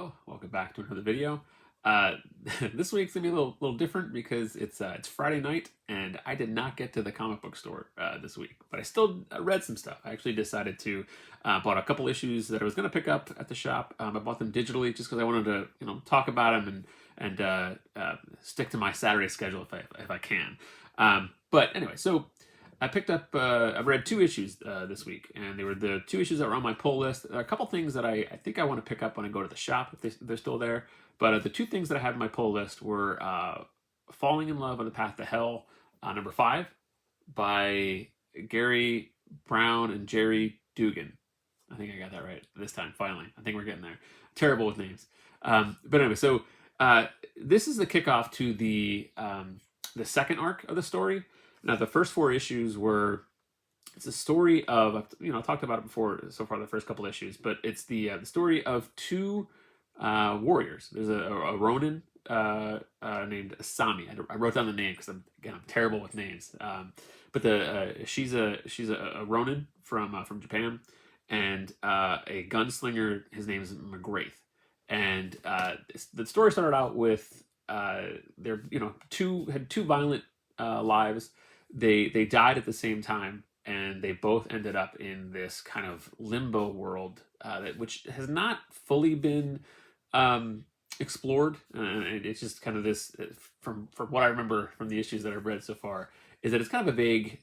Hello, welcome back to another video. This week's gonna be a little different because it's Friday night and I did not get to the comic book store this week, but I still read some stuff. I actually decided to bought a couple issues that I was gonna pick up at the shop. I bought them digitally just because I wanted to talk about them and stick to my Saturday schedule if I can. But anyway, so I picked up, I read two issues this week, and they were the two issues that were on my pull list. There are a couple things that I think I want to pick up when I go to the shop if they're still there. But the two things that I had on my pull list were Falling in Love on the Path to Hell, number 5, by Gary Brown and Jerry Dugan. I think I got that right this time, finally. I think we're getting there. Terrible with names. But anyway, so this is the kickoff to the second arc of the story. Now, the first 4 issues were it's a story of I talked about it before so far the first couple issues, but it's the story of two warriors. There's a Ronin named Asami. I wrote down the name because I'm terrible with names. But she's a Ronin from Japan, and a gunslinger. His name is McGrath, and the story started out with they're had two violent lives. They died at the same time, and they both ended up in this kind of limbo world which has not fully been explored. It's just kind of this, from what I remember from the issues that I've read so far, is that it's kind of a vague,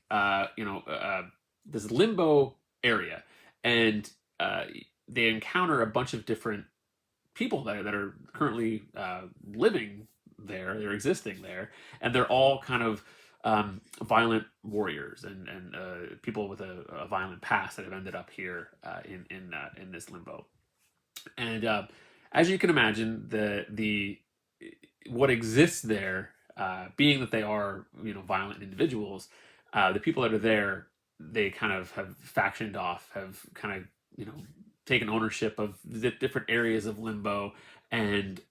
this limbo area, and they encounter a bunch of different people that are currently living there, they're existing there, and they're all kind of violent warriors and people with a violent past that have ended up here in this limbo. And as you can imagine, the what exists there, being that they are violent individuals, the people that are there, they kind of have factioned off, have kind of taken ownership of the different areas of limbo, and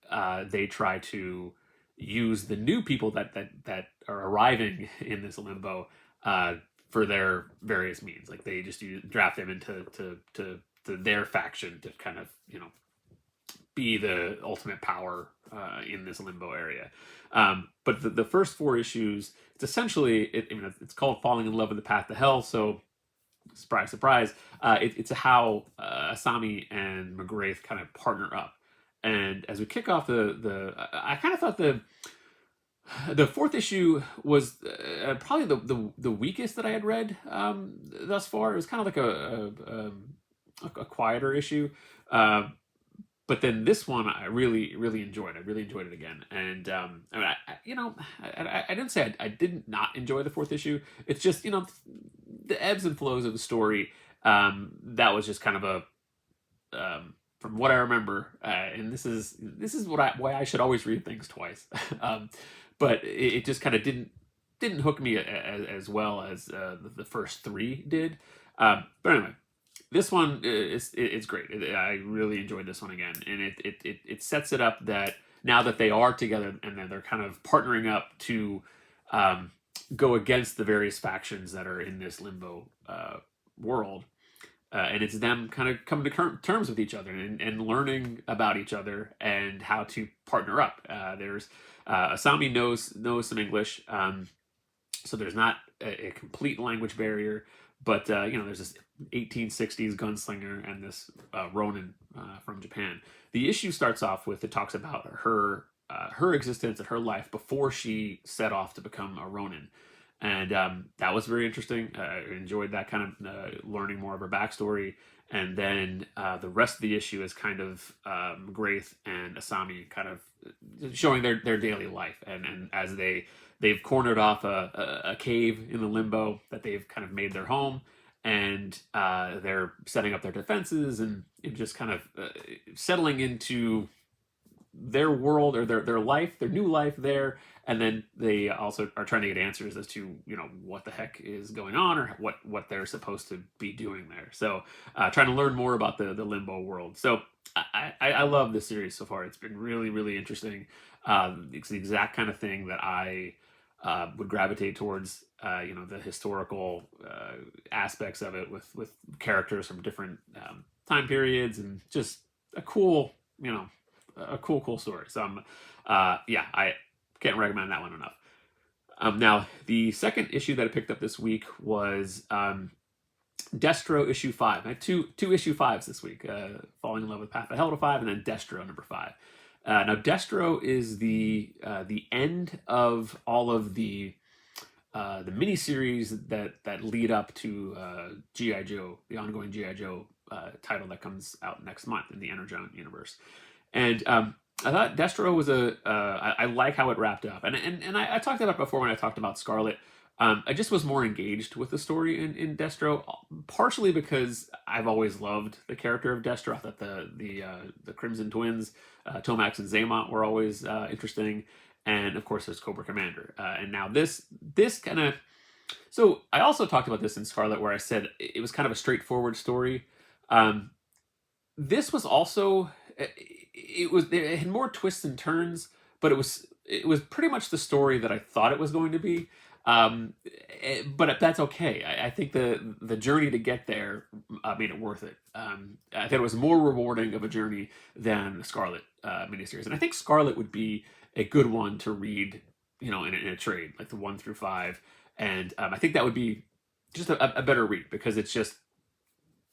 they try to use the new people that are arriving in this limbo for their various means. Like they just draft them into to their faction to kind of be the ultimate power in this limbo area. But the first 4 issues, it's essentially it's called Falling in Love with the Path to Hell. So surprise, surprise, it's how Asami and McGrath kind of partner up. And as we kick off I kind of thought the 4th issue was probably the weakest that I had read thus far. It was kind of like a quieter issue, but then this one I really enjoyed. I really enjoyed it again, and I didn't say I did not enjoy the 4th issue. It's just the ebbs and flows of the story. That was just kind of from what I remember, and this is why I should always read things twice. But it just kind of didn't hook me as well as the first 3 did. But anyway, this one it's great. I really enjoyed this one again, and it sets it up that now that they are together and then they're kind of partnering up to go against the various factions that are in this limbo world. And it's them kind of coming to terms with each other and learning about each other and how to partner up. There's Asami knows some English, so there's not a complete language barrier. But there's this 1860s gunslinger and this Ronin from Japan. The issue starts off with, it talks about her existence and her life before she set off to become a Ronin. And that was very interesting. I enjoyed that kind of learning more of her backstory. And then the rest of the issue is kind of Graith and Asami kind of showing their daily life. And as they've cornered off a cave in the limbo that they've kind of made their home. And they're setting up their defenses and just kind of settling into their world or their life, their new life there. And then they also are trying to get answers as to what the heck is going on or what they're supposed to be doing there. So trying to learn more about the limbo world. So I love this series so far. It's been really interesting. It's the exact kind of thing that I would gravitate towards. The historical aspects of it with characters from different time periods, and just a cool a cool story. So yeah, I can't recommend that one enough. Now, the second issue that I picked up this week was Destro issue 5. I had two issue 5s this week. Falling in Love with Path of Hell to 5, and then Destro number 5. Now, Destro is the end of all of the miniseries that lead up to GI Joe, the ongoing GI Joe title that comes out next month in the Energon universe. And I thought Destro was I like how it wrapped up, and I talked about it before when I talked about Scarlet. I just was more engaged with the story in Destro, partially because I've always loved the character of Destro. I thought the Crimson Twins, Tomax and Zaymot, were always interesting, and of course there's Cobra Commander, and now this kind of. So I also talked about this in Scarlet, where I said it was kind of a straightforward story. This was also it had more twists and turns, but it was pretty much the story that I thought it was going to be. But that's okay. I think the journey to get there made it worth it. I think it was more rewarding of a journey than the Scarlet miniseries, and I think Scarlet would be a good one to read, in a trade, like the 1 through 5, and I think that would be just a better read, because it's just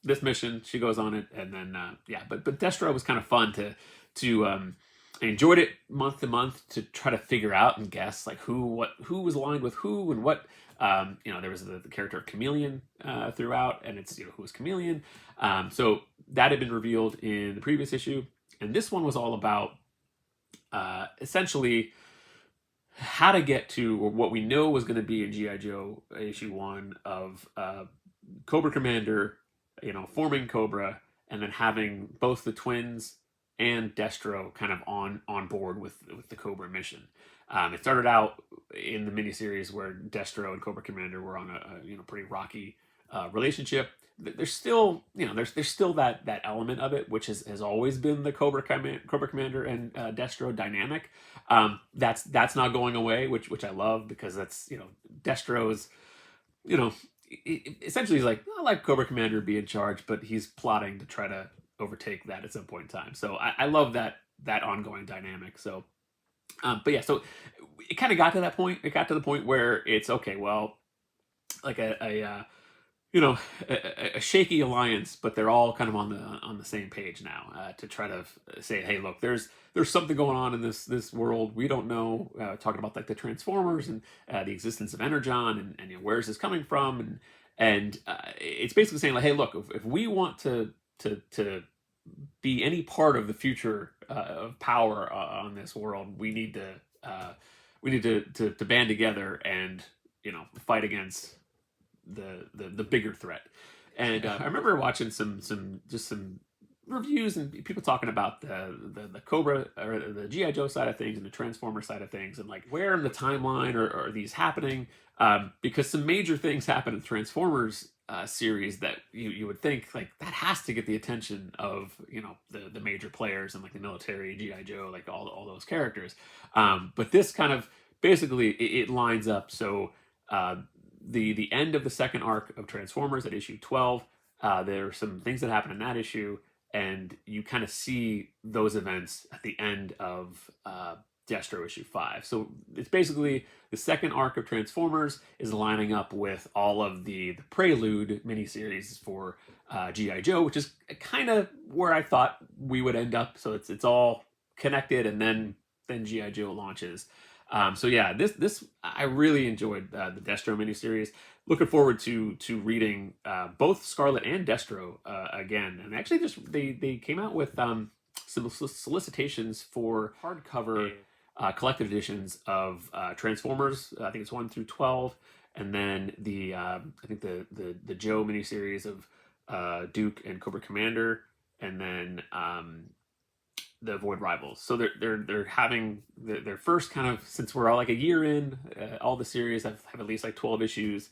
this mission, she goes on it, and then yeah. But Destro was kind of fun to I enjoyed it month to month to try to figure out and guess like who was aligned with who and what. There was the character of Chameleon throughout, and it's who was Chameleon. So that had been revealed in the previous issue, and this one was all about essentially how to get to what we know was going to be in GI Joe issue 1 of Cobra Commander, forming Cobra, and then having both the twins and Destro kind of on board with the Cobra mission. It started out in the miniseries where Destro and Cobra Commander were on a pretty rocky relationship. There's still there's still that element of it, which has always been the Cobra Commander and Destro dynamic. That's not going away, which I love, because that's Destro's essentially he's like, I like Cobra Commander be in charge, but he's plotting to try to overtake that at some point in time. So I love that ongoing dynamic. So, but yeah, so it kind of got to that point. It got to the point where it's okay. Well, like a shaky alliance, but they're all kind of on the same page now to try to say, hey, look, there's something going on in this world we don't know. Talking about like the Transformers and the existence of Energon, and where's this coming from, and it's basically saying like, hey, look, if we want to be any part of the future of power on this world, we need to band together and fight against the bigger threat. And I remember watching some reviews and people talking about the Cobra or the GI Joe side of things and the Transformer side of things, and like where in the timeline are these happening, because some major things happen in the Transformers series that you would think like that has to get the attention of the major players and like the military, GI Joe, like all those characters, but this kind of basically it lines up. So the end of the second arc of Transformers at issue 12, there are some things that happen in that issue, and you kind of see those events at the end of Destro issue 5. So it's basically the second arc of Transformers is lining up with all of the Prelude miniseries for GI Joe, which is kind of where I thought we would end up. So it's all connected, and then GI Joe launches. So yeah, this I really enjoyed the Destro miniseries. Looking forward to reading both Scarlet and Destro again. And actually, they came out with some solicitations for hardcover collected editions of Transformers. I think it's 1 through 12, and then I think the Joe miniseries of Duke and Cobra Commander, and then the Void Rivals. So they're having their first kind of, since we're all like a year in, all the series have at least like 12 issues,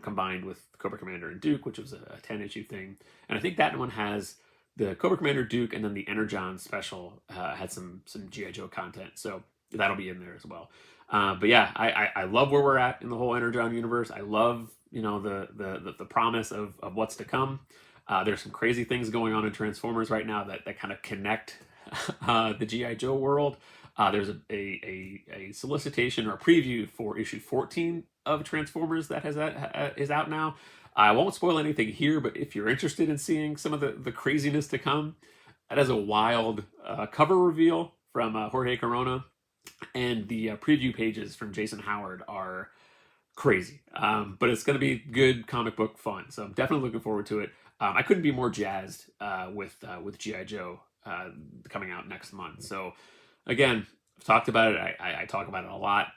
combined with Cobra Commander and Duke, which was a 10 issue thing. And I think that one has the Cobra Commander, Duke, and then the Energon special had some GI Joe content. So that'll be in there as well. But yeah, I love where we're at in the whole Energon universe. I love the promise of what's to come. There's some crazy things going on in Transformers right now that kind of connect the GI Joe world. There's a solicitation or a preview for issue 14 of Transformers that is out now. I won't spoil anything here, but if you're interested in seeing some of the craziness to come, that is a wild cover reveal from Jorge Corona, and the preview pages from Jason Howard are crazy. But it's going to be good comic book fun, so I'm definitely looking forward to it. I couldn't be more jazzed with GI Joe coming out next month. So again, I've talked about it. I talk about it a lot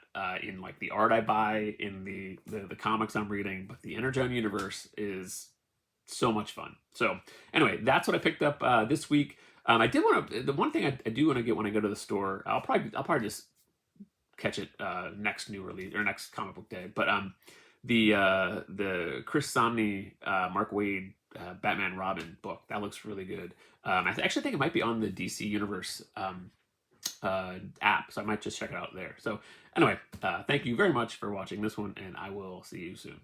in like the art I buy, in the comics I'm reading. But the Energon universe is so much fun. So anyway, that's what I picked up this week. I did want to. The one thing I do want to get when I go to the store, I'll probably just catch it next new release or next comic book day. But the Chris Samnee, Mark Waid, Batman Robin book, that looks really good. I actually think it might be on the DC Universe app, so I might just check it out there. So anyway, thank you very much for watching this one, and I will see you soon.